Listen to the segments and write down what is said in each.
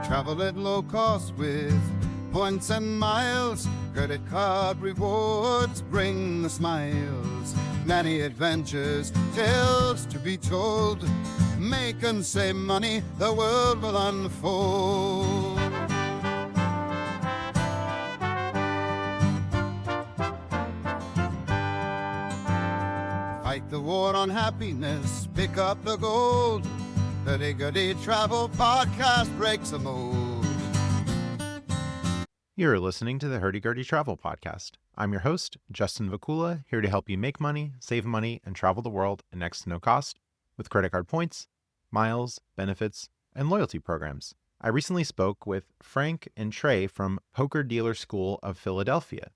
Travel at low cost with points and miles. Credit card rewards bring the smiles. Many adventures, tales to be told. Make and save money, the world will unfold. Fight the war on happiness, pick up the gold. Hurdy Gurdy Travel Podcast breaks the mold. You're listening to the Hurdy Gurdy Travel Podcast. I'm your host, Justin Vacula, here to help you make money, save money, and travel the world at next to no cost with credit card points, miles, benefits, and loyalty programs. I recently spoke with Frank and Trey from Poker Dealer School of Philadelphia.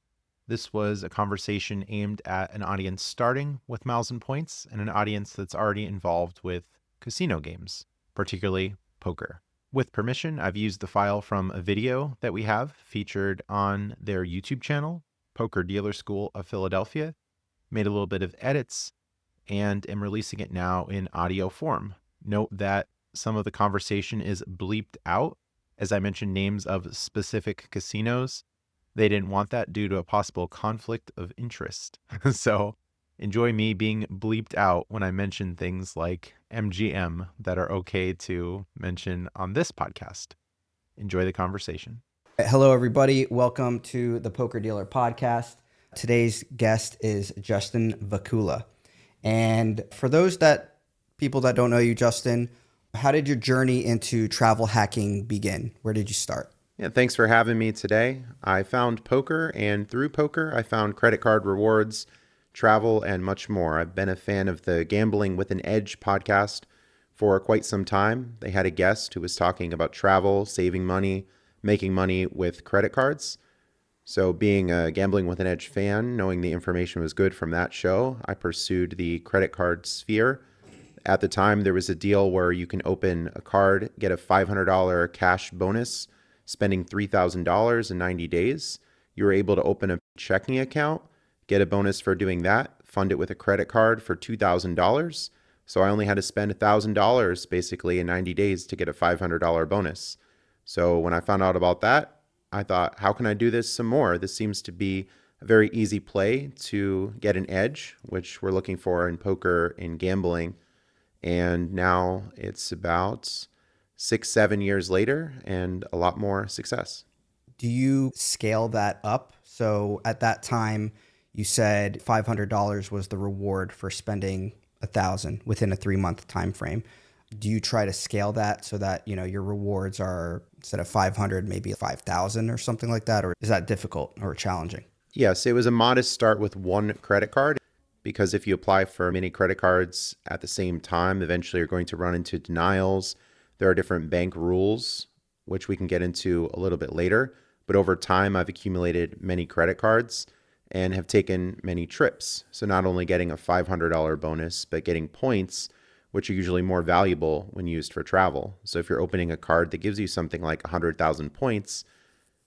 This was a conversation aimed at an audience starting with miles and points and an audience that's already involved with casino games, particularly poker. With permission, I've used the file from a video that we have featured on their YouTube channel, Poker Dealer School of Philadelphia, made a little bit of edits, and am releasing it now in audio form. Note that some of the conversation is bleeped out, as I mentioned names of specific casinos. They didn't want that due to a possible conflict of interest. So enjoy me being bleeped out when I mention things like MGM that are okay to mention on this podcast. Enjoy the conversation. Hello, everybody. Welcome to the Poker Dealer Podcast. Today's guest is Justin Vacula. And for those people that don't know you, Justin, how did your journey into travel hacking begin? Where did you start? Yeah, thanks for having me today. I found poker, and through poker, I found credit card rewards, travel, and much more. I've been a fan of the Gambling with an Edge podcast for quite some time. They had a guest who was talking about travel, saving money, making money with credit cards. So being a Gambling with an Edge fan, knowing the information was good from that show, I pursued the credit card sphere. At the time, there was a deal where you can open a card, get a $500 cash bonus, spending $3,000 in 90 days. You were able to open a checking account, get a bonus for doing that, fund it with a credit card for $2,000. So I only had to spend $1,000 basically in 90 days to get a $500 bonus. So when I found out about that, I thought, how can I do this some more? This seems to be a very easy play to get an edge, which we're looking for in poker and gambling. And now it's about 6-7 years later and a lot more success. Do you scale that up? So at that time, you said $500 was the reward for spending $1,000 within a 3-month time frame. Do you try to scale that so that, your rewards are, instead of 500, maybe 5,000 or something like that? Or is that difficult or challenging? Yes, it was a modest start with one credit card, because if you apply for many credit cards at the same time, eventually you're going to run into denials. There are different bank rules, which we can get into a little bit later. But over time, I've accumulated many credit cards and have taken many trips. So not only getting a $500 bonus, but getting points, which are usually more valuable when used for travel. So if you're opening a card that gives you something like 100,000 points,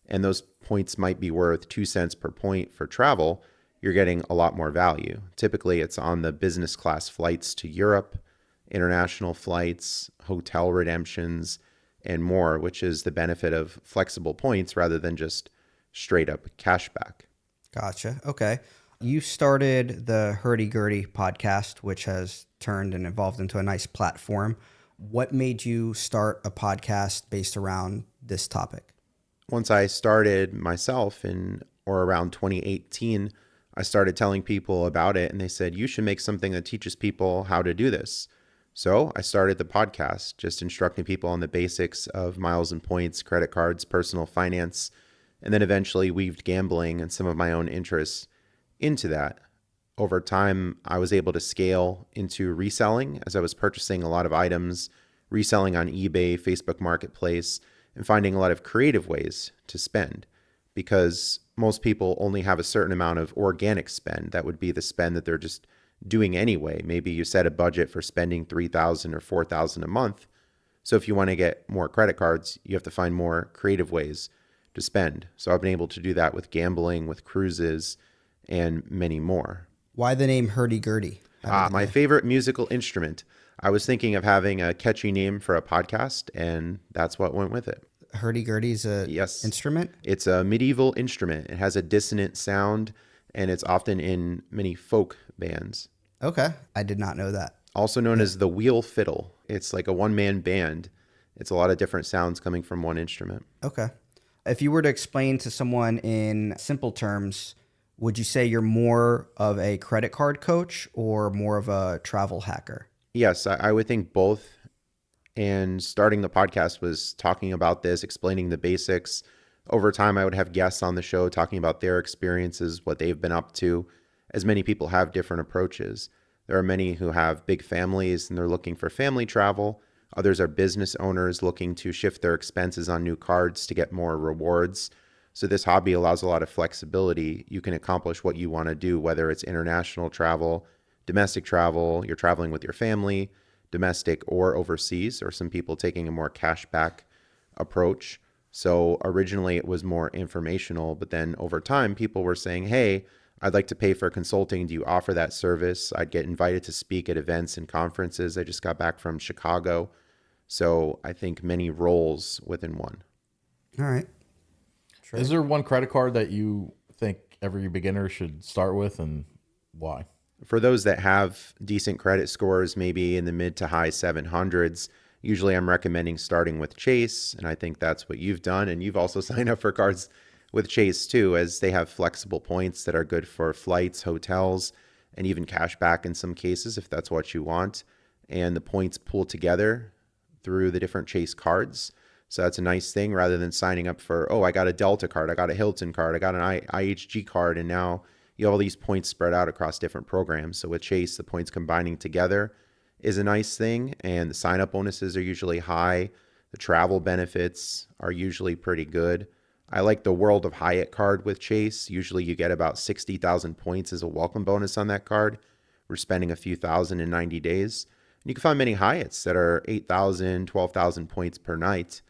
and those points might be worth 2 cents per point for travel, you're getting a lot more value. Typically, it's on the business class flights to Europe, international flights, hotel redemptions, and more, which is the benefit of flexible points rather than just straight up cash back. Gotcha. Okay. You started the Hurdy Gurdy podcast, which has turned and evolved into a nice platform. What made you start a podcast based around this topic? Once I started myself around 2018, I started telling people about it, and they said, you should make something that teaches people how to do this. So I started the podcast, just instructing people on the basics of miles and points, credit cards, personal finance, and then eventually weaved gambling and some of my own interests into that. Over time, I was able to scale into reselling as I was purchasing a lot of items, reselling on eBay, Facebook Marketplace, and finding a lot of creative ways to spend, because most people only have a certain amount of organic spend. That would be the spend that they're just doing anyway. Maybe you set a budget for spending $3,000 or $4,000 a month. So if you want to get more credit cards, you have to find more creative ways to spend. So I've been able to do that with gambling, with cruises, and many more. Why the name Hurdy Gurdy? My favorite musical instrument. I was thinking of having a catchy name for a podcast, and that's what went with it. Hurdy-gurdy is a Yes. instrument? It's a medieval instrument. It has a dissonant sound, and it's often in many folk bands. Okay. I did not know that. Also known as the wheel fiddle. It's like a one-man band. It's a lot of different sounds coming from one instrument. Okay. If you were to explain to someone in simple terms, would you say you're more of a credit card coach or more of a travel hacker? Yes, I would think both. And starting the podcast was talking about this, explaining the basics. Over time, I would have guests on the show talking about their experiences, what they've been up to, as many people have different approaches. There are many who have big families and they're looking for family travel. Others are business owners looking to shift their expenses on new cards to get more rewards. So this hobby allows a lot of flexibility. You can accomplish what you want to do, whether it's international travel, domestic travel, you're traveling with your family, domestic or overseas, or some people taking a more cash back approach. So originally it was more informational, but then over time people were saying, hey, I'd like to pay for consulting. Do you offer that service? I'd get invited to speak at events and conferences. I just got back from Chicago. So I think many roles within one. All right. Trey. Is there one credit card that you think every beginner should start with, and why? For those that have decent credit scores, maybe in the mid to high 700s, usually I'm recommending starting with Chase. And I think that's what you've done. And you've also signed up for cards with Chase too, as they have flexible points that are good for flights, hotels, and even cash back in some cases if that's what you want. And the points pool together through the different Chase cards. So that's a nice thing, rather than signing up for, oh, I got a Delta card, I got a Hilton card, I got an IHG card, and now you have all these points spread out across different programs. So with Chase, the points combining together is a nice thing, and the sign-up bonuses are usually high. The travel benefits are usually pretty good. I like the World of Hyatt card with Chase. Usually you get about 60,000 points as a welcome bonus on that card. We're spending a few thousand in 90 days. And you can find many Hyatts that are 8,000, 12,000 points per night.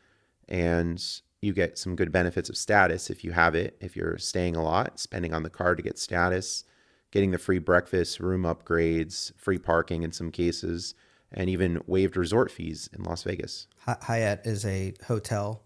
And you get some good benefits of status if you have it. If you're staying a lot, spending on the card to get status, getting the free breakfast, room upgrades, free parking in some cases, and even waived resort fees in Las Vegas. Hyatt is a hotel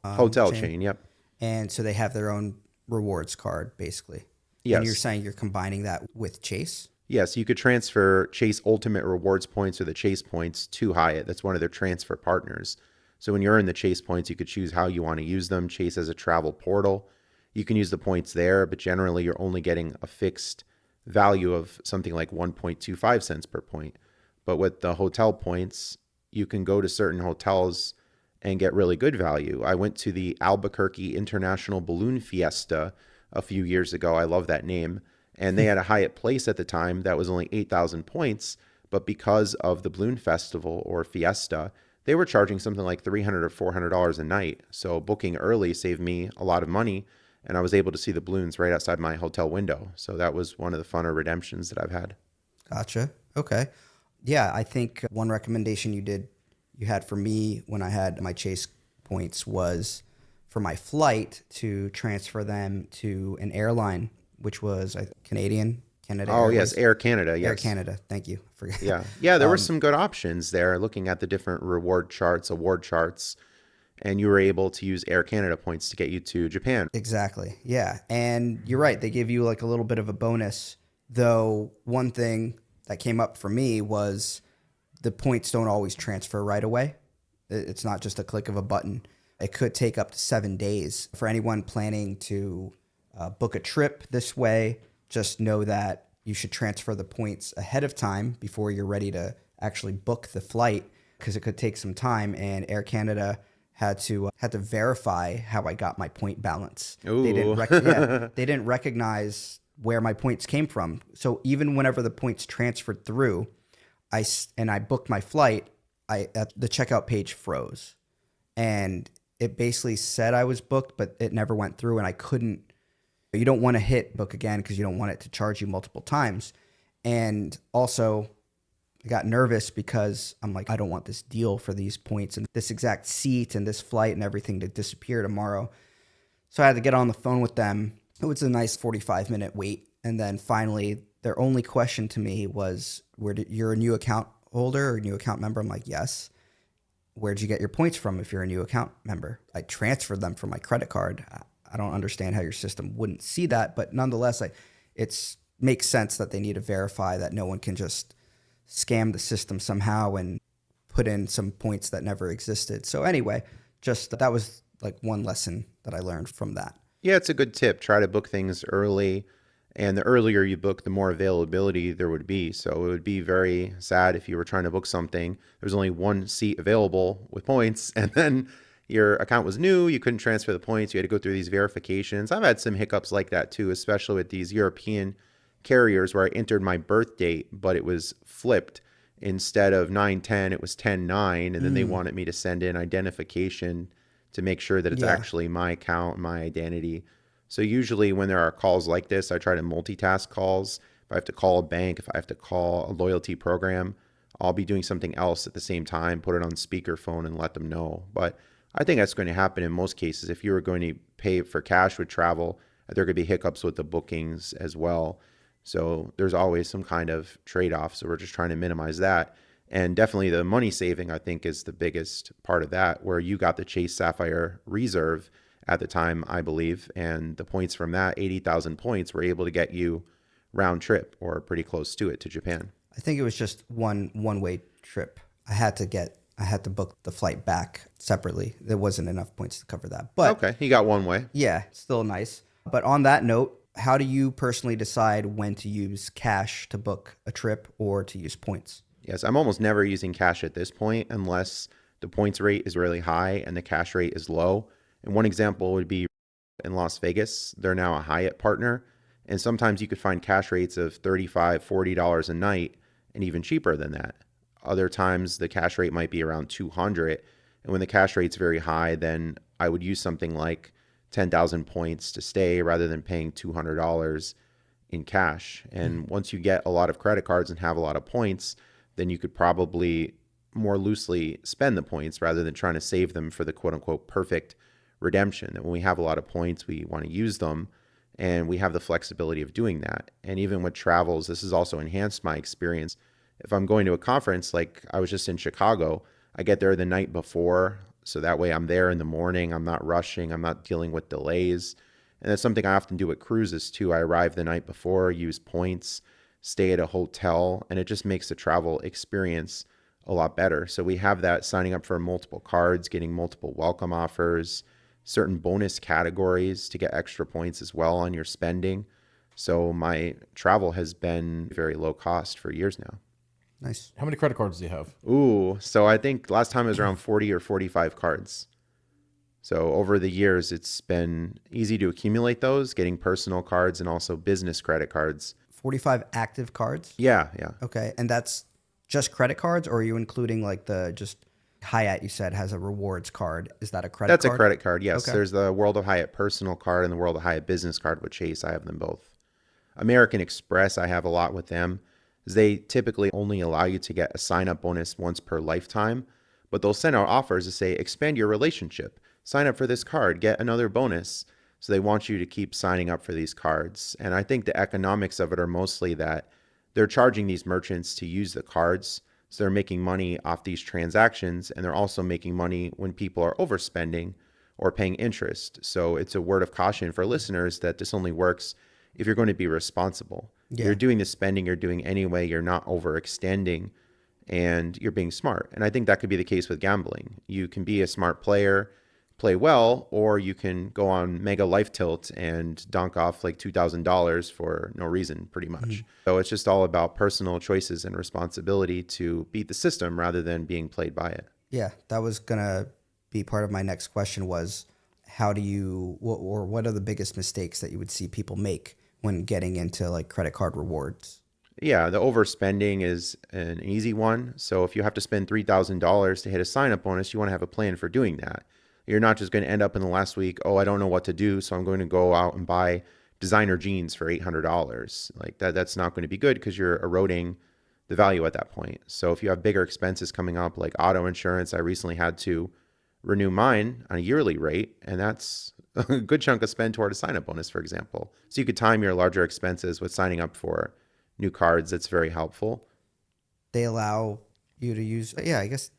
chain, yep. And so they have their own rewards card, basically. Yes. And you're saying you're combining that with Chase? Yes, you could transfer Chase Ultimate Rewards points or the Chase points to Hyatt. That's one of their transfer partners. So when you're in the Chase points, you could choose how you want to use them. Chase has a travel portal. You can use the points there, but generally you're only getting a fixed value of something like 1.25 cents per point. But with the hotel points, you can go to certain hotels and get really good value. I went to the Albuquerque International Balloon Fiesta a few years ago. I love that name. And they had a Hyatt Place at the time that was only 8,000 points. But because of the Balloon Festival or Fiesta, they were charging something like $300 or $400 a night. So booking early saved me a lot of money. And I was able to see the balloons right outside my hotel window. So that was one of the funner redemptions that I've had. Gotcha. Okay. Yeah, I think one recommendation you had for me when I had my Chase points was for my flight to transfer them to an airline, which was Canada. Oh, Airways. yes, Air Canada. Yes. Air Canada. Thank you. Forget. Yeah. There were some good options there. Looking at the different award charts, and you were able to use Air Canada points to get you to Japan. Exactly. Yeah, and you're right. They give you like a little bit of a bonus. Though one thing that came up for me was the points don't always transfer right away. It's not just a click of a button. It could take up to 7 days. For anyone planning to book a trip this way, just know that you should transfer the points ahead of time before you're ready to actually book the flight, because it could take some time. And Air Canada had to verify how I got my point balance. Ooh. They didn't recognize where my points came from. So even whenever the points transferred through, I booked my flight, the checkout page froze, and it basically said I was booked, but it never went through, and I couldn't. You don't want to hit book again because you don't want it to charge you multiple times. And also, I got nervous because I'm like, I don't want this deal for these points and this exact seat and this flight and everything to disappear tomorrow. So I had to get on the phone with them. It was a nice 45-minute wait. And then finally, their only question to me was, you're a new account holder or new account member? I'm like, yes. where'd you get your points from if you're a new account member? I transferred them from my credit card. I don't understand how your system wouldn't see that, but nonetheless, it makes sense that they need to verify that no one can just scam the system somehow and put in some points that never existed. So anyway, just that was like one lesson that I learned from that. Yeah, it's a good tip. Try to book things early. And the earlier you book, the more availability there would be. So it would be very sad if you were trying to book something. There's only one seat available with points, and then your account was new. You couldn't transfer the points. You had to go through these verifications. I've had some hiccups like that too, especially with these European carriers where I entered my birth date, but it was flipped. Instead of 9/10, it was 10/9. And then they wanted me to send in identification to make sure that it's actually my account, my identity. So usually when there are calls like this, I try to multitask calls. If I have to call a bank, if I have to call a loyalty program, I'll be doing something else at the same time, put it on speakerphone and let them know. But I think that's going to happen in most cases. If you were going to pay for cash with travel, there could be hiccups with the bookings as well. So there's always some kind of trade-off. So we're just trying to minimize that. And definitely the money saving, I think, is the biggest part of that, where you got the Chase Sapphire Reserve at the time, I believe, and the points from that, 80,000 points, were able to get you round trip or pretty close to it to Japan. I think it was just one-way trip. I had to book the flight back separately. There wasn't enough points to cover that. But okay, you got one way. Yeah, still nice. But on that note, how do you personally decide when to use cash to book a trip or to use points? Yes, I'm almost never using cash at this point unless the points rate is really high and the cash rate is low. And one example would be in Las Vegas. They're now a Hyatt partner. And sometimes you could find cash rates of $35, $40 a night and even cheaper than that. Other times the cash rate might be around $200. And when the cash rate's very high, then I would use something like 10,000 points to stay rather than paying $200 in cash. And once you get a lot of credit cards and have a lot of points, then you could probably more loosely spend the points rather than trying to save them for the quote unquote perfect redemption. And when we have a lot of points, we want to use them, and we have the flexibility of doing that. And even with travels, this has also enhanced my experience. If I'm going to a conference, like I was just in Chicago, I get there the night before, so that way I'm there in the morning. I'm not rushing. I'm not dealing with delays. And that's something I often do with cruises too. I arrive the night before, use points, stay at a hotel, and it just makes the travel experience a lot better. So we have that signing up for multiple cards, getting multiple welcome offers, certain bonus categories to get extra points as well on your spending. So my travel has been very low cost for years now. Nice. How many credit cards do you have? Ooh, so I think last time it was around 40 or 45 cards. So over the years, it's been easy to accumulate those, getting personal cards and also business credit cards. 45 active cards? Yeah. Okay. And that's just credit cards, or are you including like the just Hyatt, you said, has a rewards card? Is that a credit card? That's a credit card, yes. Okay. There's the World of Hyatt personal card and the World of Hyatt business card with Chase. I have them both. American Express, I have a lot with them. They typically only allow you to get a sign-up bonus once per lifetime, but they'll send out offers to say, expand your relationship. Sign up for this card, get another bonus. So they want you to keep signing up for these cards. And I think the economics of it are mostly that they're charging these merchants to use the cards. So they're making money off these transactions, and they're also making money when people are overspending or paying interest. So it's a word of caution for listeners that this only works if you're going to be responsible. Yeah. You're doing the spending you're doing anyway. You're not overextending, and you're being smart. And I think that could be the case with gambling. You can be a smart player, play well, or you can go on mega life tilt and donk off like $2,000 for no reason, pretty much. Mm-hmm. So it's just all about personal choices and responsibility to beat the system rather than being played by it. Yeah, that was going to be part of my next question was, how do you, what are the biggest mistakes that you would see people make when getting into like credit card rewards? Yeah, the overspending is an easy one. So if you have to spend $3,000 to hit a sign-up bonus, you want to have a plan for doing that. You're not just going to end up in the last week, oh, I don't know what to do, so I'm going to go out and buy designer jeans for $800. Like that's not going to be good because you're eroding the value at that point. So if you have bigger expenses coming up, like auto insurance, I recently had to renew mine on a yearly rate, and that's a good chunk of spend toward a sign-up bonus, for example. So you could time your larger expenses with signing up for new cards. That's very helpful. They allow you to use, yeah, I guess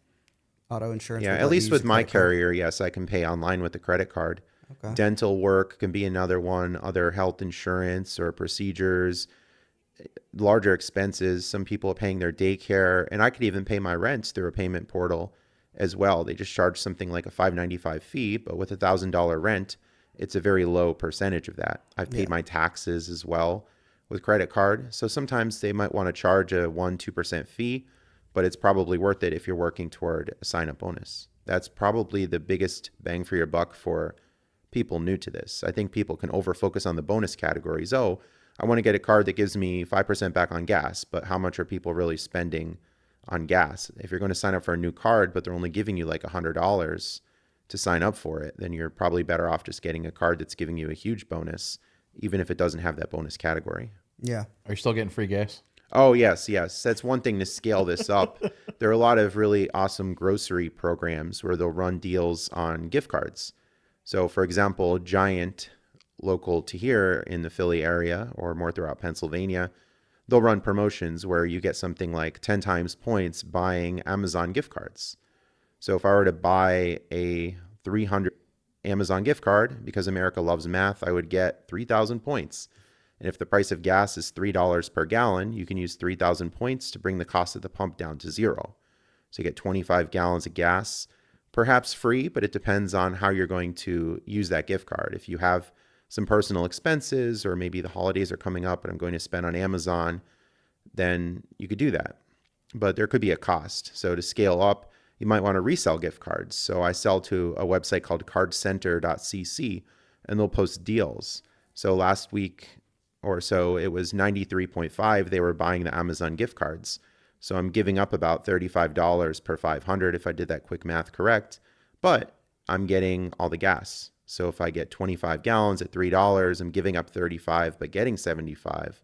Auto insurance? Yeah, would at let you least use with a my credit card? carrier, yes, I can pay online with a credit card. Okay. Dental work can be another one, other health insurance or procedures, larger expenses. Some people are paying their daycare, and I could even pay my rent through a payment portal as well. They just charge something like a $5.95 fee, but with $1,000 rent, it's a very low percentage of that. I've paid Yeah. my taxes as well with credit card. So sometimes they might want to charge a 1-2% fee, but it's probably worth it if you're working toward a sign-up bonus. That's probably the biggest bang for your buck for people new to this. I think people can over-focus on the bonus categories. Oh, I want to get a card that gives me 5% back on gas, but how much are people really spending on gas? If you're going to sign up for a new card, but they're only giving you like $100 to sign up for it, then you're probably better off just getting a card that's giving you a huge bonus, even if it doesn't have that bonus category. Yeah. Are you still getting free gas? Oh, yes. That's one thing to scale this up. There are a lot of really awesome grocery programs where they'll run deals on gift cards. So, for example, Giant, local to here in the Philly area or more throughout Pennsylvania, they'll run promotions where you get something like 10 times points buying Amazon gift cards. So if I were to buy a 300 Amazon gift card, because America loves math, I would get 3,000 points. And if the price of gas is $3 per gallon, you can use 3,000 points to bring the cost of the pump down to zero. So you get 25 gallons of gas, perhaps free, but it depends on how you're going to use that gift card. If you have some personal expenses, or maybe the holidays are coming up and I'm going to spend on Amazon, then you could do that. But there could be a cost. So to scale up, you might want to resell gift cards. So I sell to a website called cardcenter.cc, and they'll post deals. So last week or so, it was 93.5. They were buying the Amazon gift cards. So I'm giving up about $35 per 500 if I did that quick math correct, but I'm getting all the gas. So if I get 25 gallons at $3, I'm giving up 35 but getting 75,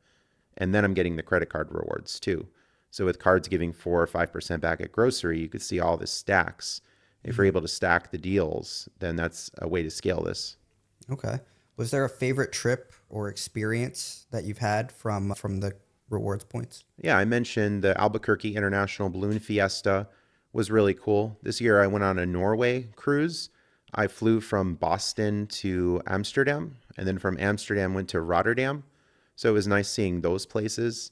and then I'm getting the credit card rewards too. So with cards giving 4 or 5% back at grocery, you could see all this stacks. If you're able to stack the deals, then that's a way to scale this. Okay. Was there a favorite trip or experience that you've had from the rewards points? Yeah, I mentioned the Albuquerque International Balloon Fiesta was really cool. This year I went on a Norway cruise. I flew from Boston to Amsterdam, and then from Amsterdam went to Rotterdam. So it was nice seeing those places.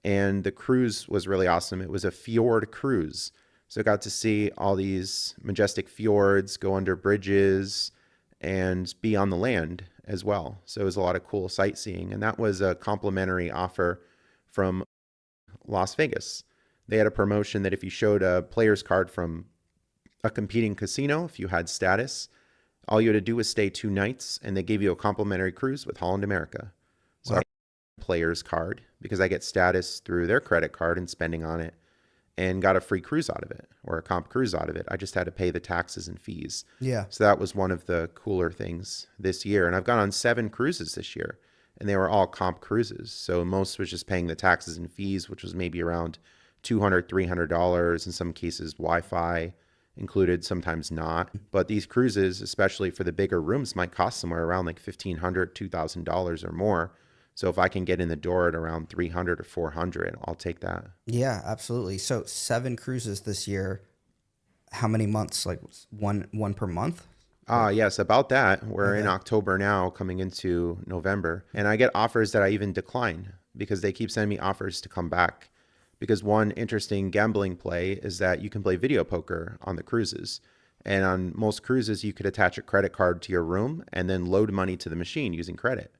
And the cruise was really awesome. It was a fjord cruise. So I got to see all these majestic fjords, go under bridges, and be on the land as well. So it was a lot of cool sightseeing. And that was a complimentary offer from Las Vegas. They had a promotion that if you showed a player's card from a competing casino, if you had status, all you had to do was stay 2 nights, and they gave you a complimentary cruise with Holland America. So Wow. I got a player's card because I get status through their credit card and spending on it, and got a free cruise out of it, or a comp cruise out of it. I just had to pay the taxes and fees. Yeah. So that was one of the cooler things this year. And I've gone on 7 cruises this year, and they were all comp cruises. So most was just paying the taxes and fees, which was maybe around $200, $300. In some cases, Wi-Fi included, sometimes not. But these cruises, especially for the bigger rooms, might cost somewhere around like $1,500, $2,000 or more. So if I can get in the door at around $300 or $400, I'll take that. Yeah, absolutely. So 7 cruises this year. How many months? Like one per month? Yes, about that. We're in Okay. October now, coming into November. And I get offers that I even decline because they keep sending me offers to come back. Because one interesting gambling play is that you can play video poker on the cruises. And on most cruises, you could attach a credit card to your room and then load money to the machine using credit.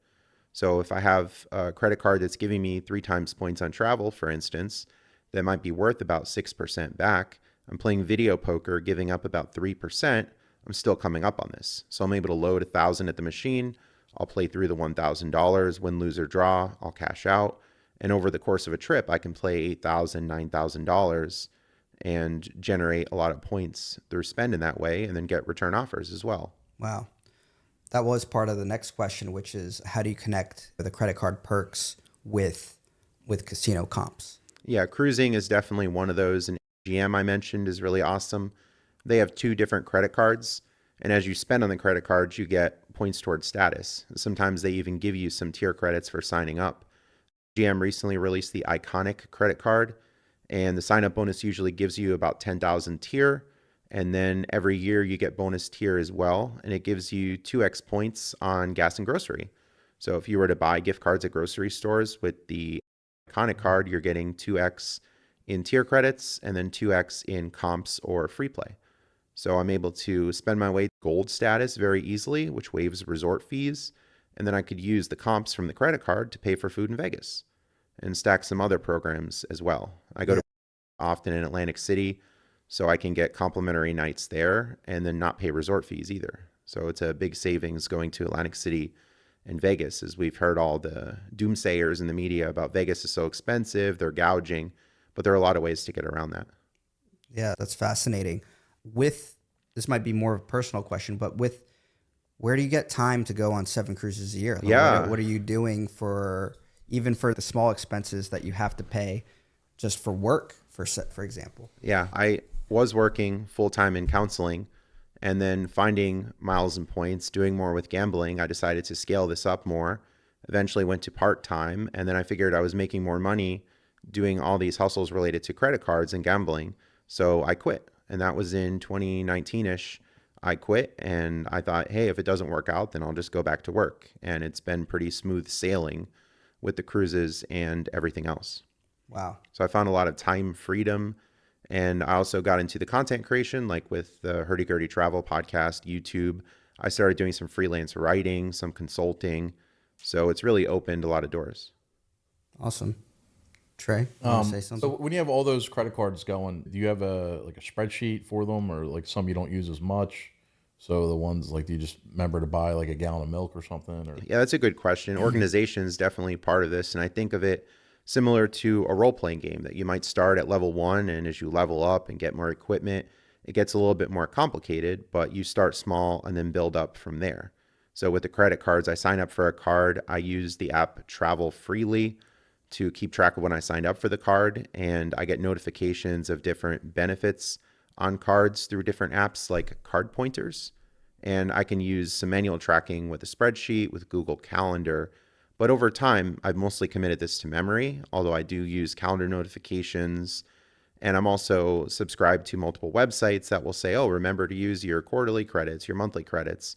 So if I have a credit card that's giving me 3 times points on travel, for instance, that might be worth about 6% back. I'm playing video poker, giving up about 3%. I'm still coming up on this. So I'm able to load 1,000 at the machine. I'll play through the $1,000, win, lose, or draw. I'll cash out. And over the course of a trip, I can play $8,000, $9,000 and generate a lot of points through spending that way, and then get return offers as well. Wow. That was part of the next question, which is how do you connect the credit card perks with casino comps? Yeah, cruising is definitely one of those. And GM I mentioned is really awesome. They have 2 different credit cards. And as you spend on the credit cards, you get points towards status. Sometimes they even give you some tier credits for signing up. GM recently released the Iconic credit card, and the sign-up bonus usually gives you about 10,000 tier And then every year you get bonus tier as well. And it gives you 2x points on gas and grocery. So if you were to buy gift cards at grocery stores with the iconic card, you're getting 2x in tier credits and then 2x in comps or free play. So I'm able to spend my way gold status very easily, which waives resort fees. And then I could use the comps from the credit card to pay for food in Vegas and stack some other programs as well. I go to often in Atlantic City, so I can get complimentary nights there and then not pay resort fees either. So it's a big savings going to Atlantic City and Vegas, as we've heard all the doomsayers in the media about Vegas is so expensive, they're gouging, but there are a lot of ways to get around that. Yeah, that's fascinating. This might be more of a personal question, but where do you get time to go on 7 cruises a year? Like, what are you doing even for the small expenses that you have to pay just for work, for example? Yeah, I was working full-time in counseling, and then finding miles and points, doing more with gambling, I decided to scale this up more, eventually went to part-time, and then I figured I was making more money doing all these hustles related to credit cards and gambling. So I quit, and that was in 2019-ish. I quit, and I thought, hey, if it doesn't work out, then I'll just go back to work. And it's been pretty smooth sailing with the cruises and everything else. Wow. So I found a lot of time freedom. And I also got into the content creation, like with the Hurdy Gurdy Travel Podcast, YouTube. I started doing some freelance writing, some consulting. So it's really opened a lot of doors. Awesome. Trey, you want to say something? So when you have all those credit cards going, do you have a spreadsheet for them, or like some you don't use as much? So the ones like, do you just remember to buy like a gallon of milk or something? Or Yeah, that's a good question. Organization is definitely part of this. And I think of it similar to a role-playing game that you might start at level 1, and as you level up and get more equipment, it gets a little bit more complicated, but you start small and then build up from there. So with the credit cards, I sign up for a card. I use the app Travel Freely to keep track of when I signed up for the card, and I get notifications of different benefits on cards through different apps like card pointers. And I can use some manual tracking with a spreadsheet, with Google Calendar. But over time, I've mostly committed this to memory, although I do use calendar notifications. And I'm also subscribed to multiple websites that will say, oh, remember to use your quarterly credits, your monthly credits,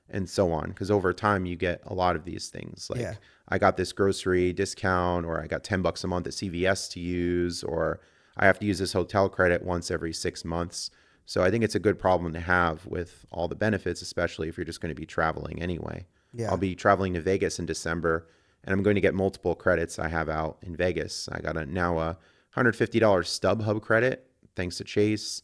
and so on. Because over time, you get a lot of these things. Like, I got this grocery discount, or I got $10 a month at CVS to use, or I have to use this hotel credit once every 6 months. So I think it's a good problem to have with all the benefits, especially if you're just going to be traveling anyway. Yeah. I'll be traveling to Vegas in December, and I'm going to get multiple credits I have out in Vegas. I got now a $150 StubHub credit, thanks to Chase.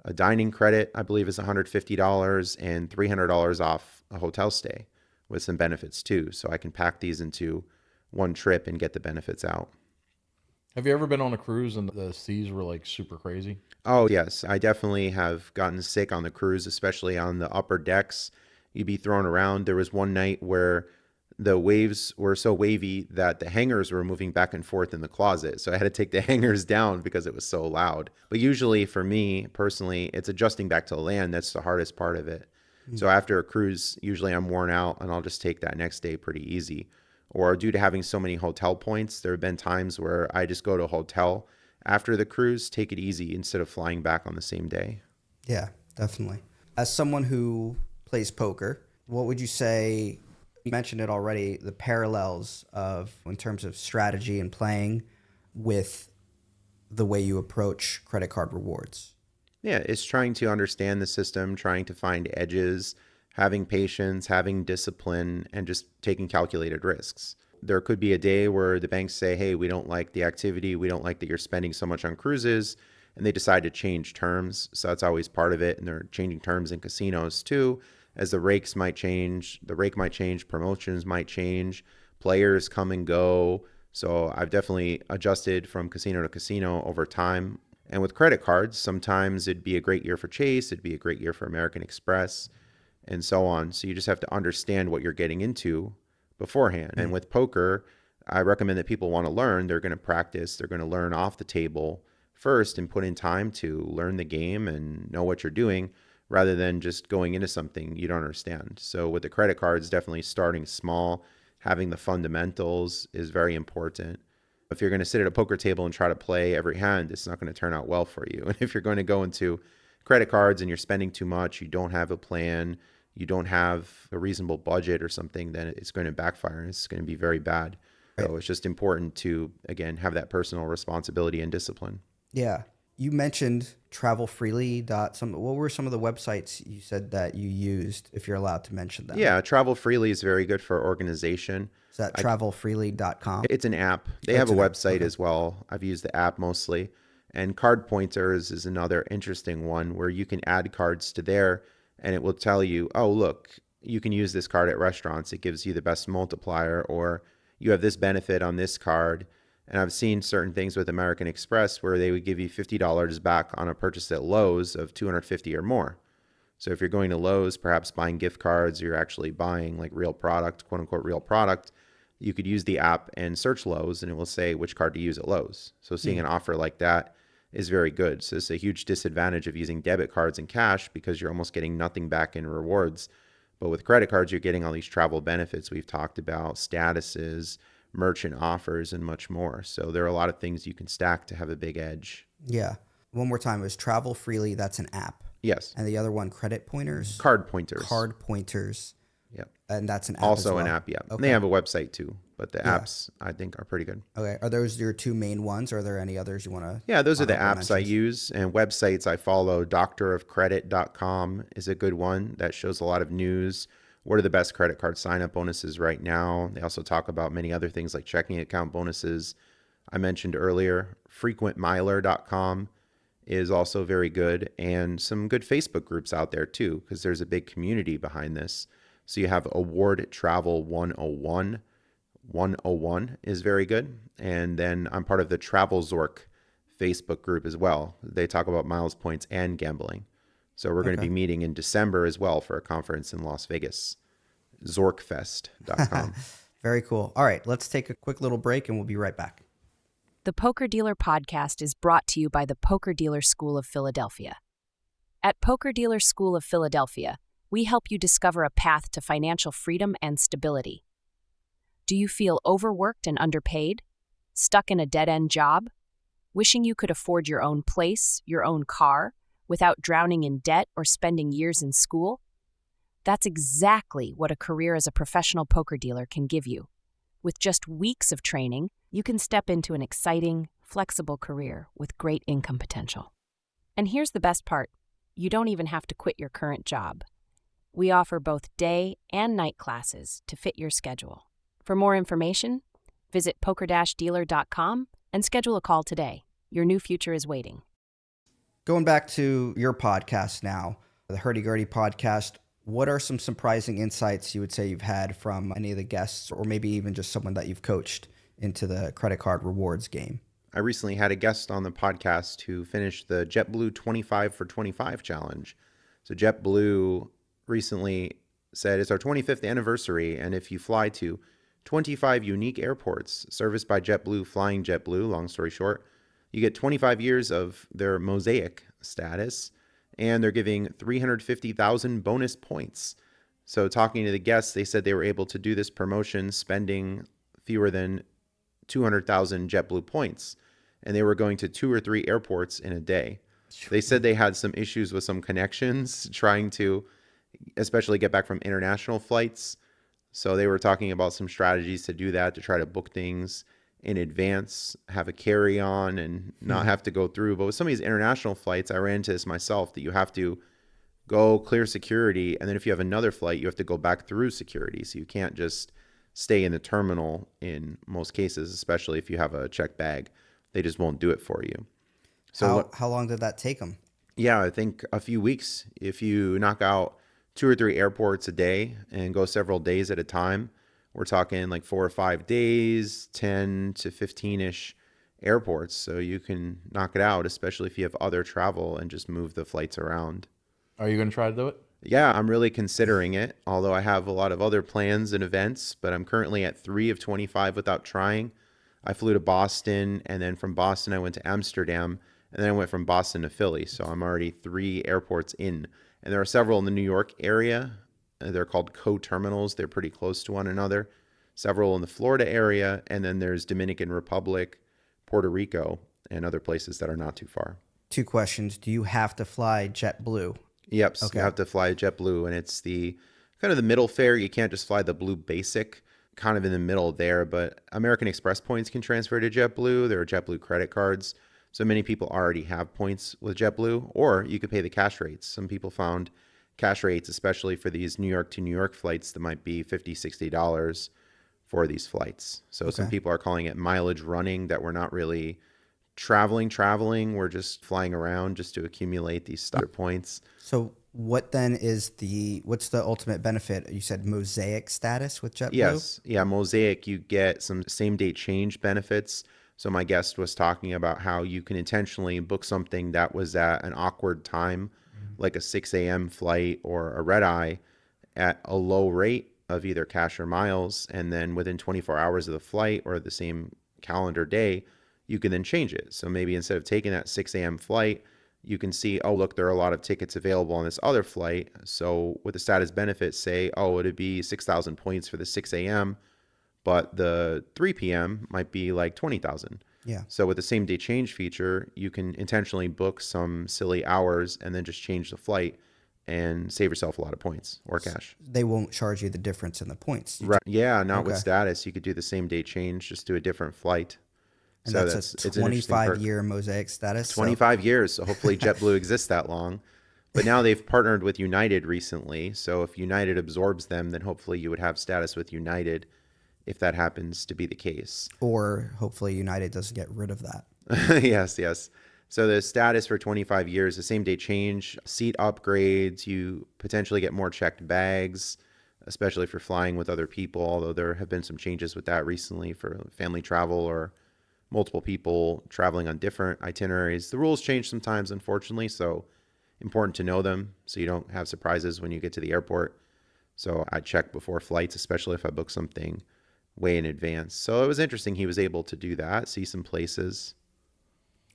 A dining credit, I believe, is $150, and $300 off a hotel stay with some benefits too. So I can pack these into one trip and get the benefits out. have you ever been on a cruise and the seas were like super crazy? Oh, yes. I definitely have gotten sick on the cruise, especially on the upper decks. You'd be thrown around. There was one night where the waves were so wavy that the hangers were moving back and forth in the closet. So I had to take the hangers down because it was so loud. But usually for me personally, it's adjusting back to the land. That's the hardest part of it. So after a cruise, usually I'm worn out and I'll just take that next day pretty easy. Or due to having so many hotel points, there have been times where I just go to a hotel after the cruise, take it easy instead of flying back on the same day. Yeah, definitely. As someone who plays poker, what would you say, you mentioned it already, the parallels of in terms of strategy and playing with the way you approach credit card rewards? Yeah, it's trying to understand the system, trying to find edges, having patience, having discipline, and just taking calculated risks. There could be a day where the banks say, hey, we don't like the activity, we don't like that you're spending so much on cruises, and they decide to change terms. So that's always part of it. And they're changing terms in casinos too, as the rake might change, promotions might change, players come and go. So I've definitely adjusted from casino to casino over time. And with credit cards, sometimes it'd be a great year for Chase, it'd be a great year for American Express, and so on. So you just have to understand what you're getting into beforehand. And with poker, I recommend that people want to learn. They're going to practice. They're going to learn off the table first and put in time to learn the game and know what you're doing rather than just going into something you don't understand. So with the credit cards, definitely starting small, having the fundamentals is very important. If you're going to sit at a poker table and try to play every hand, it's not going to turn out well for you. And if you're going to go into credit cards and you're spending too much, you don't have a plan, you don't have a reasonable budget or something, then it's going to backfire and it's going to be very bad. So it's just important to, again, have that personal responsibility and discipline. Yeah. You mentioned travel freely. What were some of the websites you said that you used, if you're allowed to mention them? Yeah, Travel Freely is very good for organization. Is that travelfreely.com? It's an app. They have a website as well. I've used the app mostly. And Card Pointers is another interesting one where you can add cards to there and it will tell you, oh, look, you can use this card at restaurants. It gives you the best multiplier, or you have this benefit on this card. And I've seen certain things with American Express where they would give you $50 back on a purchase at Lowe's of $250 or more. So if you're going to Lowe's, perhaps buying gift cards, you're actually buying like real product, quote unquote, real product. You could use the app and search Lowe's and it will say which card to use at Lowe's. So seeing an offer like that is very good. So it's a huge disadvantage of using debit cards and cash because you're almost getting nothing back in rewards. But with credit cards, you're getting all these travel benefits we've talked about, statuses, merchant offers, and much more. So there are a lot of things you can stack to have a big edge. Yeah. One more time, it was Travel Freely. That's an app. Yes. And the other one, Credit Pointers? Card Pointers. Card Pointers. Yep. And that's an app also as well. an app, yeah. Okay. And they have a website too, but the apps I think are pretty good. Okay. Are those your two main ones? Or are there any others you want to? Yeah, those are the apps I use, and websites I follow. Doctorofcredit.com is a good one that shows a lot of news. What are the best credit card sign-up bonuses right now? They also talk about many other things like checking account bonuses. I mentioned earlier, frequentmiler.com is also very good, and some good Facebook groups out there too, because there's a big community behind this. So you have Award Travel 101. 101 is very good. And then I'm part of the Travel Zork Facebook group as well. They talk about miles, points, and gambling. So we're going to be meeting in December as well for a conference in Las Vegas. Zorkfest.com. Very cool. All right, let's take a quick little break and we'll be right back. The Poker Dealer Podcast is brought to you by the Poker Dealer School of Philadelphia. At Poker Dealer School of Philadelphia, we help you discover a path to financial freedom and stability. Do you feel overworked and underpaid? Stuck in a dead-end job? Wishing you could afford your own place, your own car, without drowning in debt or spending years in school? That's exactly what a career as a professional poker dealer can give you. With just weeks of training, you can step into an exciting, flexible career with great income potential. And here's the best part. You don't even have to quit your current job. We offer both day and night classes to fit your schedule. For more information, visit poker-dealer.com and schedule a call today. Your new future is waiting. Going back to your podcast now, the Hurdy Gurdy Podcast, what are some surprising insights you would say you've had from any of the guests, or maybe even just someone that you've coached into the credit card rewards game? I recently had a guest on the podcast who finished the JetBlue 25 for 25 challenge. So JetBlue recently said it's our 25th anniversary, and if you fly to 25 unique airports serviced by JetBlue, flying JetBlue, long story short, you get 25 years of their mosaic status, and they're giving 350,000 bonus points. So talking to the guests, they said they were able to do this promotion spending fewer than 200,000 JetBlue points, and they were going to 2 or 3 airports in a day. They said they had some issues with some connections trying to especially get back from international flights. So they were talking about some strategies to do that, to try to book things in advance, have a carry-on and not have to go through. But with some of these international flights, I ran into this myself, that you have to go clear security, and then if you have another flight, you have to go back through security. So you can't just stay in the terminal in most cases, especially if you have a checked bag. They just won't do it for you. So how long did that take them? Yeah, I think a few weeks. If you knock out 2 or 3 airports a day and go several days at a time, we're talking like 4 or 5 days, 10 to 15-ish airports. So you can knock it out, especially if you have other travel and just move the flights around. Are you going to try to do it? Yeah, I'm really considering it, although I have a lot of other plans and events, but I'm currently at 3 of 25 without trying. I flew to Boston, and then from Boston I went to Amsterdam, and then I went from Boston to Philly. So I'm already 3 airports in. And there are several in the New York area. They're called co-terminals. They're pretty close to one another. Several in the Florida area, and then there's Dominican Republic, Puerto Rico, and other places that are not too far. Two questions. Do you have to fly JetBlue? Yep. Okay. You have to fly JetBlue, and it's the kind of the middle fare. You can't just fly the Blue Basic, kind of in the middle there. But American Express points can transfer to JetBlue. There are JetBlue credit cards. So many people already have points with JetBlue, or you could pay the cash rates. Some people found cash rates, especially for these New York to New York flights, that might be $50, $60 for these flights. So some people are calling it mileage running, that we're not really traveling. We're just flying around just to accumulate these starter points. So what then is what's the ultimate benefit? You said Mosaic status with JetBlue? Yes. Yeah, Mosaic, you get some same day change benefits. So my guest was talking about how you can intentionally book something that was at an awkward time, like a 6 a.m. flight or a red eye, at a low rate of either cash or miles. And then within 24 hours of the flight or the same calendar day, you can then change it. So maybe instead of taking that 6 a.m. flight, you can see, oh, look, there are a lot of tickets available on this other flight. So with the status benefits, say, oh, it'd be 6,000 points for the 6 a.m., but the 3 p.m. might be like 20,000. Yeah. So with the same day change feature, you can intentionally book some silly hours and then just change the flight and save yourself a lot of points or cash. They won't charge you the difference in the points. Right. Yeah. Not with Okay. status, you could do the same day change, just do a different flight. And So that's it's a an interesting perk. 25-year Mosaic status. 25 years. So hopefully JetBlue exists that long. But now they've partnered with United recently. So if United absorbs them, then hopefully you would have status with United if that happens to be the case. Or hopefully United doesn't get rid of that. Yes. So the status for 25 years, the same day change, seat upgrades, you potentially get more checked bags, especially if you're flying with other people, although there have been some changes with that recently for family travel or multiple people traveling on different itineraries. The rules change sometimes, unfortunately, so important to know them so you don't have surprises when you get to the airport. So I check before flights, especially if I book something way in advance. So it was interesting he was able to do that, see some places.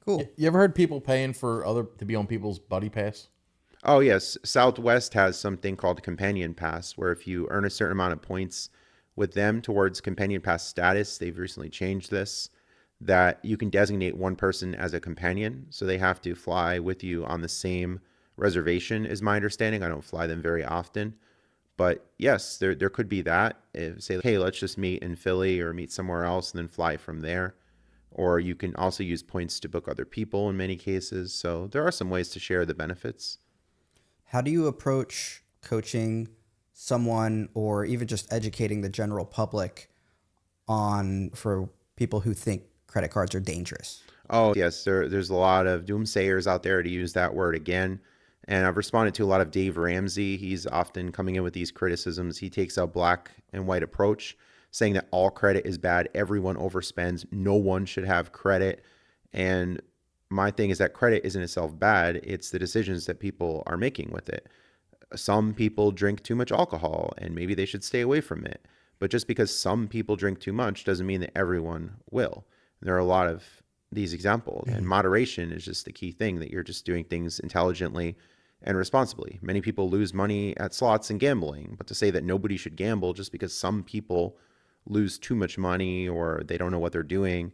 Cool. You ever heard people paying to be on people's buddy pass? Oh, yes. Southwest has something called Companion Pass, where if you earn a certain amount of points with them towards Companion Pass status, they've recently changed this, that you can designate one person as a companion. So they have to fly with you on the same reservation, is my understanding. I don't fly them very often. But yes, there could be that. Say, hey, let's just meet in Philly or meet somewhere else and then fly from there. Or you can also use points to book other people in many cases. So there are some ways to share the benefits. How do you approach coaching someone or even just educating the general public for people who think credit cards are dangerous? Oh, yes, there's a lot of doomsayers out there, to use that word again. And I've responded to a lot of Dave Ramsey. He's often coming in with these criticisms. He takes a black and white approach, saying that all credit is bad. Everyone overspends. No one should have credit. And my thing is that credit isn't itself bad. It's the decisions that people are making with it. Some people drink too much alcohol and maybe they should stay away from it. But just because some people drink too much doesn't mean that everyone will. There are a lot of these examples, and moderation is just the key thing, that you're just doing things intelligently and responsibly. Many people lose money at slots and gambling, but to say that nobody should gamble just because some people lose too much money or they don't know what they're doing,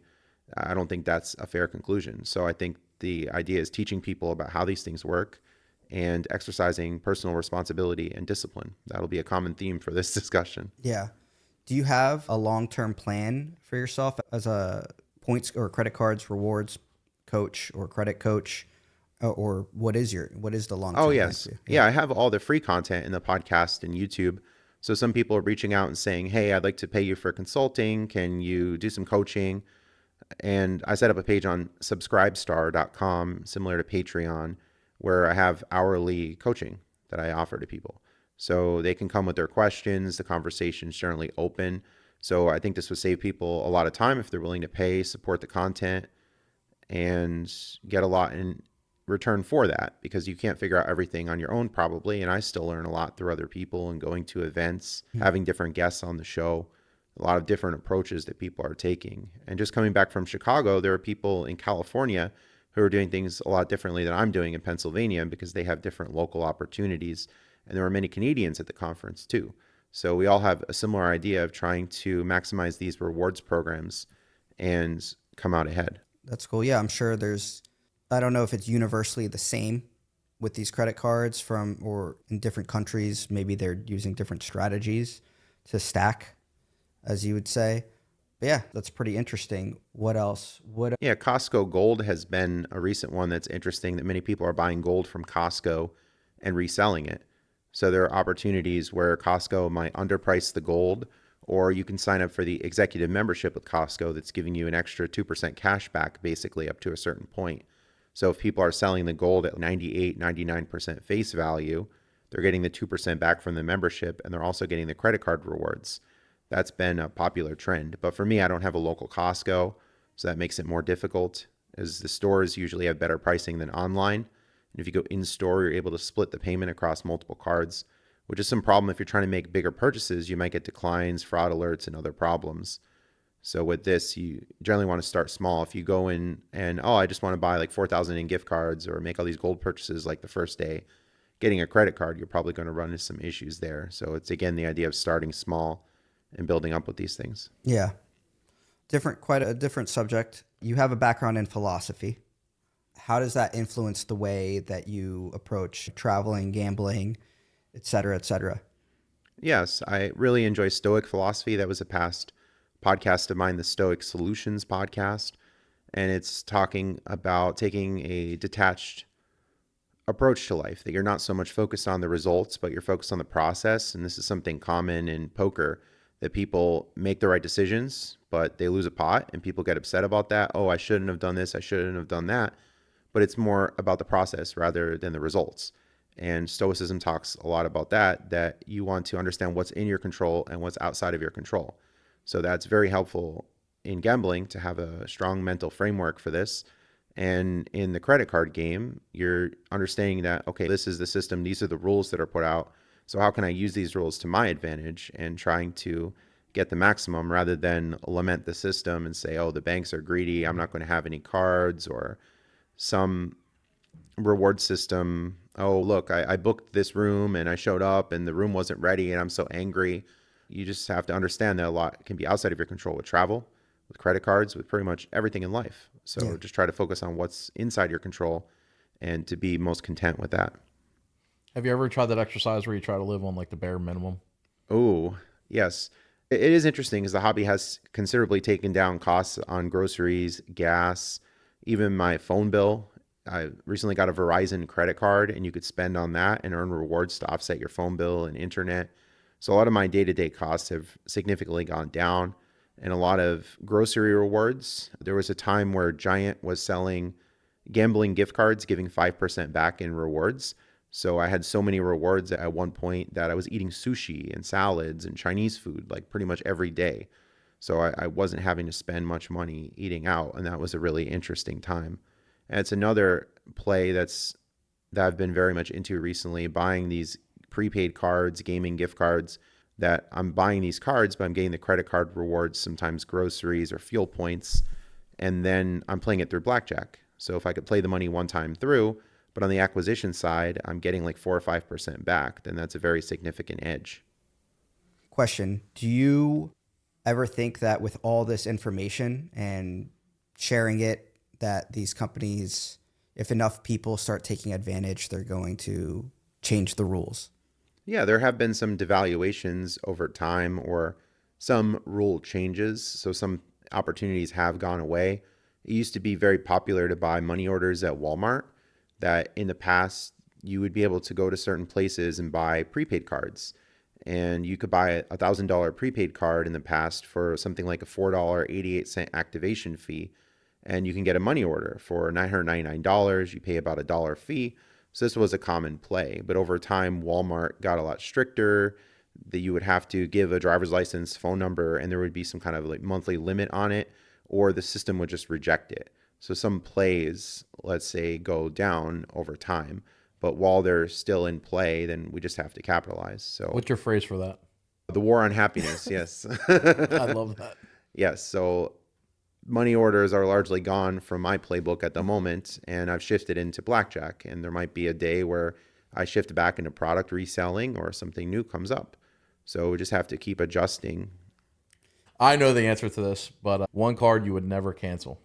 I don't think that's a fair conclusion. So I think the idea is teaching people about how these things work and exercising personal responsibility and discipline. That'll be a common theme for this discussion. Yeah. Do you have a long-term plan for yourself as a points or credit cards rewards coach or credit coach? Or what is the long-term Oh, plan yes. for you? Yeah, I have all the free content in the podcast and YouTube. So some people are reaching out and saying, hey, I'd like to pay you for consulting. Can you do some coaching? And I set up a page on subscribestar.com, similar to Patreon, where I have hourly coaching that I offer to people. So they can come with their questions. The conversation's generally open. So I think this would save people a lot of time if they're willing to pay, support the content, and get a lot in return for that, because you can't figure out everything on your own probably. And I still learn a lot through other people and going to events, having different guests on the show, a lot of different approaches that people are taking. And just coming back from Chicago, there are people in California who are doing things a lot differently than I'm doing in Pennsylvania, because they have different local opportunities. And there were many Canadians at the conference too. So we all have a similar idea of trying to maximize these rewards programs and come out ahead. That's cool. Yeah, I'm sure there's I don't know if it's universally the same with these credit cards or in different countries, maybe they're using different strategies to stack, as you would say. But yeah, that's pretty interesting. What else? Yeah, Costco Gold has been a recent one that's interesting, that many people are buying gold from Costco and reselling it. So there are opportunities where Costco might underprice the gold, or you can sign up for the executive membership with Costco that's giving you an extra 2% cash back, basically up to a certain point. So if people are selling the gold at 98, 99% face value, they're getting the 2% back from the membership, and they're also getting the credit card rewards. That's been a popular trend. But for me, I don't have a local Costco, so that makes it more difficult, as the stores usually have better pricing than online. And if you go in store, you're able to split the payment across multiple cards, which is some problem if you're trying to make bigger purchases. You might get declines, fraud alerts, and other problems. So with this, you generally want to start small. If you go in and, I just want to buy like 4,000 in gift cards or make all these gold purchases like the first day, getting a credit card, you're probably going to run into some issues there. So it's, again, the idea of starting small and building up with these things. Yeah. Quite a different subject. You have a background in philosophy. How does that influence the way that you approach traveling, gambling, et cetera, et cetera? Yes, I really enjoy Stoic philosophy. That was a past podcast of mine, the Stoic Solutions podcast. And it's talking about taking a detached approach to life, that you're not so much focused on the results, but you're focused on the process. And this is something common in poker, that people make the right decisions, but they lose a pot and people get upset about that. Oh, I shouldn't have done this. I shouldn't have done that. But it's more about the process rather than the results. And Stoicism talks a lot about that you want to understand what's in your control and what's outside of your control. So that's very helpful in gambling, to have a strong mental framework for this. And in the credit card game, you're understanding that, okay, this is the system. These are the rules that are put out. So how can I use these rules to my advantage, and trying to get the maximum rather than lament the system and say, oh, the banks are greedy, I'm not going to have any cards, or some reward system. Oh, look, I booked this room and I showed up and the room wasn't ready and I'm so angry. You just have to understand that a lot can be outside of your control with travel, with credit cards, with pretty much everything in life. So just try to focus on what's inside your control and to be most content with that. Have you ever tried that exercise where you try to live on like the bare minimum? Oh, yes. It is interesting, because the hobby has considerably taken down costs on groceries, gas, even my phone bill. I recently got a Verizon credit card, and you could spend on that and earn rewards to offset your phone bill and internet. So a lot of my day-to-day costs have significantly gone down, and a lot of grocery rewards. There was a time where Giant was selling gambling gift cards, giving 5% back in rewards. So I had so many rewards at one point that I was eating sushi and salads and Chinese food like pretty much every day. So I wasn't having to spend much money eating out, and that was a really interesting time. And it's another play that I've been very much into recently, buying these prepaid cards, gaming gift cards, that I'm buying these cards, but I'm getting the credit card rewards, sometimes groceries or fuel points, and then I'm playing it through blackjack. So if I could play the money one time through, but on the acquisition side, I'm getting like 4 or 5% back, then that's a very significant edge. Question. Do you ever think that with all this information and sharing it, that these companies, if enough people start taking advantage, they're going to change the rules? Yeah, there have been some devaluations over time, or some rule changes. So some opportunities have gone away. It used to be very popular to buy money orders at Walmart, that in the past you would be able to go to certain places and buy prepaid cards. And you could buy a $1,000 prepaid card in the past for something like a $4.88 activation fee. And you can get a money order for $999. You pay about $1 fee. So this was a common play. But over time, Walmart got a lot stricter, that you would have to give a driver's license, phone number, and there would be some kind of like monthly limit on it, or the system would just reject it. So some plays, let's say, go down over time. But while they're still in play, then we just have to capitalize. So What's your phrase for that? the war on happiness, yes. I love that. Yes, so money orders are largely gone from my playbook at the moment, and I've shifted into blackjack. And there might be a day where I shift back into product reselling or something new comes up. So we just have to keep adjusting. I know the answer to this, but one card you would never cancel.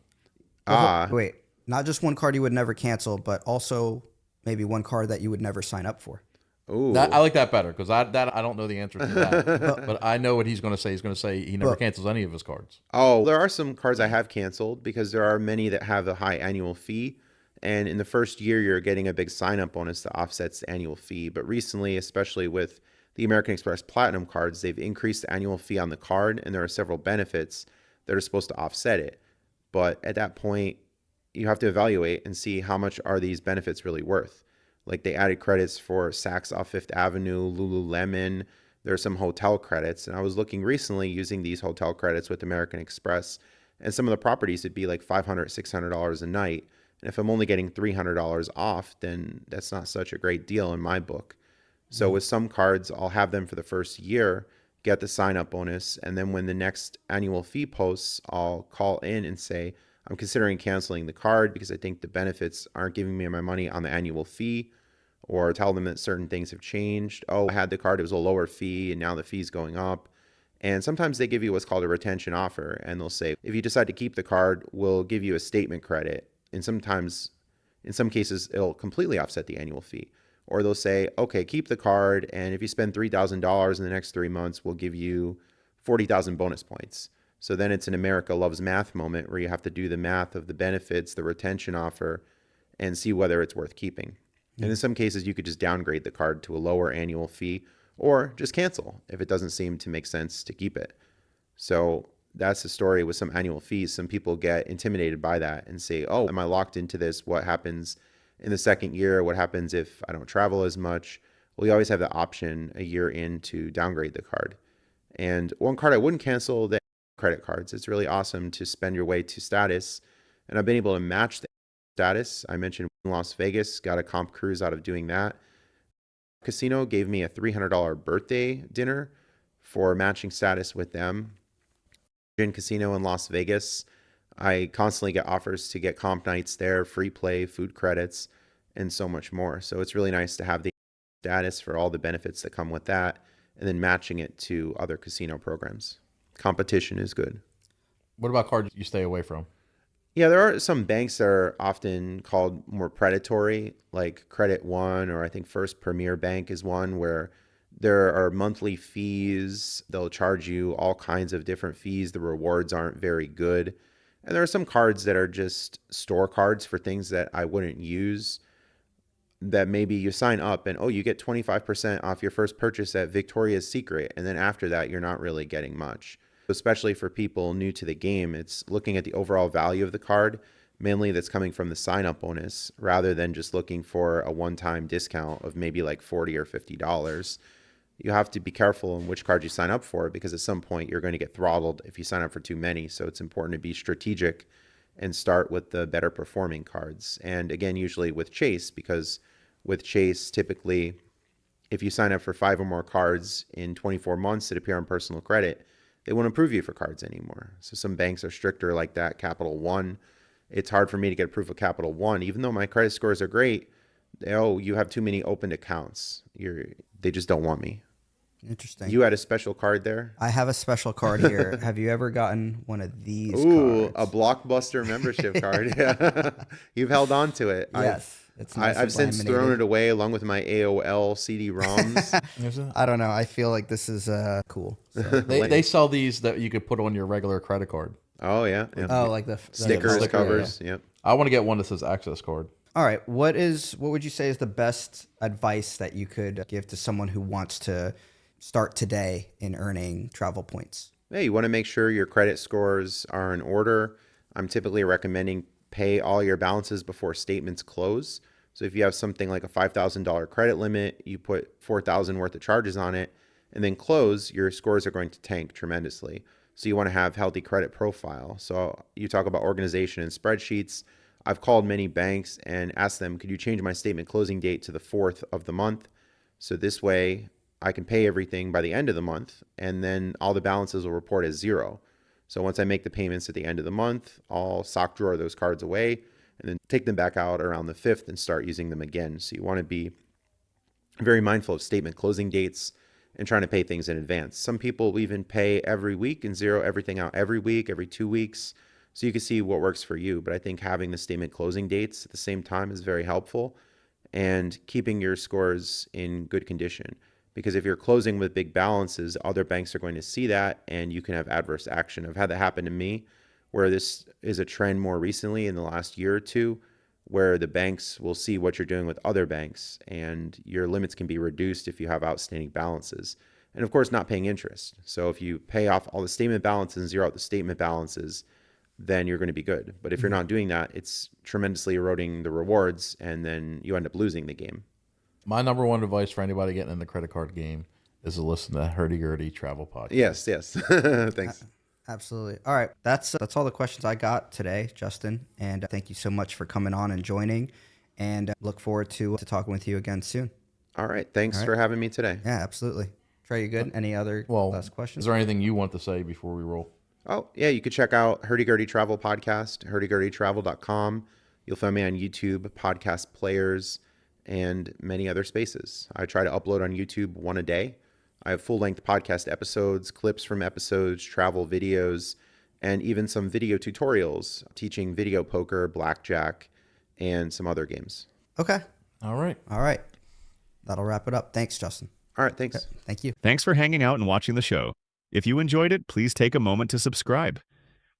Wait, Not just one card you would never cancel, but also maybe one card that you would never sign up for. Ooh. I like that better because I don't know the answer to that. but I know what he's going to say. He's going to say he never cancels any of his cards. Oh, there are some cards I have canceled because there are many that have a high annual fee. And in the first year, you're getting a big sign-up bonus that offsets the annual fee. But recently, especially with the American Express Platinum cards, they've increased the annual fee on the card, and there are several benefits that are supposed to offset it. But at that point, you have to evaluate and see how much are these benefits really worth. Like they added credits for Saks off Fifth Avenue, Lululemon. There are some hotel credits. And I was looking recently using these hotel credits with American Express. And some of the properties would be like $500, $600 a night. And if I'm only getting $300 off, then that's not such a great deal in my book. So with some cards, I'll have them for the first year, get the sign-up bonus. And then when the next annual fee posts, I'll call in and say, I'm considering canceling the card because I think the benefits aren't giving me my money on the annual fee, or tell them that certain things have changed. Oh, I had the card, it was a lower fee, and now the fee's going up. And sometimes they give you what's called a retention offer, and they'll say, if you decide to keep the card, we'll give you a statement credit. And sometimes, in some cases, it'll completely offset the annual fee. Or they'll say, okay, keep the card, and if you spend $3,000 in the next 3 months, we'll give you 40,000 bonus points. So then it's an America Loves Math moment where you have to do the math of the benefits, the retention offer, and see whether it's worth keeping. And in some cases, you could just downgrade the card to a lower annual fee or just cancel if it doesn't seem to make sense to keep it. So that's the story with some annual fees. Some people get intimidated by that and say, oh, am I locked into this? What happens in the second year? What happens if I don't travel as much? Well, you always have the option a year in to downgrade the card. And one card I wouldn't cancel, the credit cards. It's really awesome to spend your way to status. And I've been able to match the status. I mentioned Las Vegas, got a comp cruise out of doing that. Casino gave me a $300 birthday dinner for matching status with them. In Casino in Las Vegas, I constantly get offers to get comp nights there, free play, food credits, and so much more. So it's really nice to have the status for all the benefits that come with that, and then matching it to other casino programs. Competition is good. What about cards you stay away from? Yeah, there are some banks that are often called more predatory, like Credit One, or I think First Premier Bank is one where there are monthly fees. They'll charge you all kinds of different fees. The rewards aren't very good. And there are some cards that are just store cards for things that I wouldn't use, that maybe you sign up and, oh, you get 25% off your first purchase at Victoria's Secret. And then after that, you're not really getting much. Especially for people new to the game, it's looking at the overall value of the card, mainly that's coming from the sign-up bonus, rather than just looking for a one-time discount of maybe like $40 or $50. You have to be careful in which card you sign up for, because at some point you're going to get throttled if you sign up for too many. So it's important to be strategic and start with the better performing cards. And again, usually with Chase, because with Chase, typically, if you sign up for 5 or more cards in 24 months that appear on personal credit, they won't approve you for cards anymore. So some banks are stricter like that. Capital One, it's hard for me to get approved of Capital One, even though my credit scores are great. Oh, you have too many opened accounts. They just don't want me. Interesting. You had a special card there? I have a special card here. Have you ever gotten one of these Ooh, cards? a Blockbuster membership card. Yeah. You've held on to it. Yes. It's nice I've since thrown it away along with my AOL CD-ROMs. I don't know. I feel like this is cool. So. They sell these that you could put on your regular credit card. Oh, yeah. Yeah. Oh, like the Stickers, sticker, covers. yeah. Yep. I want to get one that says access card. All right. What would you say is the best advice that you could give to someone who wants to start today in earning travel points? Yeah, you want to make sure your credit scores are in order. I'm typically recommending pay all your balances before statements close. So if you have something like a $5,000 credit limit, you put $4,000 worth of charges on it, and then close, your scores are going to tank tremendously. So you want to have healthy credit profile. So you talk about organization and spreadsheets. I've called many banks and asked them, could you change my statement closing date to the 4th of the month? So this way I can pay everything by the end of the month, and then all the balances will report as zero. So once I make the payments at the end of the month, I'll sock drawer those cards away and then take them back out around the 5th and start using them again. So you want to be very mindful of statement closing dates and trying to pay things in advance. Some people even pay every week and zero everything out every week, every 2 weeks. so you can see what works for you. But I think having the statement closing dates at the same time is very helpful, and keeping your scores in good condition. Because if you're closing with big balances, other banks are going to see that and you can have adverse action. I've had that happen to me, where this is a trend more recently in the last year or two, where the banks will see what you're doing with other banks and your limits can be reduced if you have outstanding balances. And of course, not paying interest. So if you pay off all the statement balances and zero out the statement balances, then you're going to be good. But if you're not doing that, it's tremendously eroding the rewards, and then you end up losing the game. My number one advice for anybody getting in the credit card game is to listen to Hurdy Gurdy Travel Podcast. Yes. Thanks. Absolutely. All right. That's all the questions I got today, Justin. And thank you so much for coming on and joining. And look forward to talking with you again soon. All right. Thanks for having me today. Yeah, absolutely. Trey, you good? Any other last questions? Is there anything you want to say before we roll? Oh, yeah. You could check out Hurdy Gurdy Travel Podcast, hurdygurdytravel.com. You'll find me on YouTube, podcast players, and many other spaces. I try to upload on YouTube one a day. I have full-length podcast episodes, clips from episodes, travel videos, and even some video tutorials teaching video poker, blackjack, and some other games. Okay. All right. That'll wrap it up. Thanks, Justin. All right. Thanks. Okay. Thank you. Thanks for hanging out and watching the show. If you enjoyed it, please take a moment to subscribe.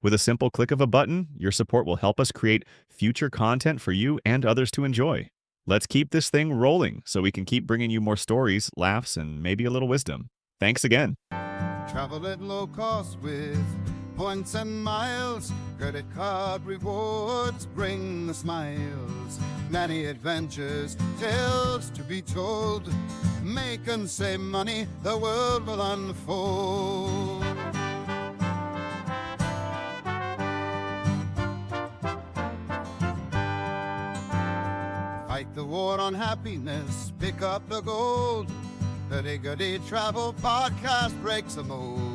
With a simple click of a button, your support will help us create future content for you and others to enjoy. Let's keep this thing rolling so we can keep bringing you more stories, laughs, and maybe a little wisdom. Thanks again. Travel at low cost with points and miles. Credit card rewards bring the smiles. Many adventures, tales to be told. Make and save money, the world will unfold. Fight the war on happiness, pick up the gold. Hurdy Gurdy Travel Podcast breaks the mold.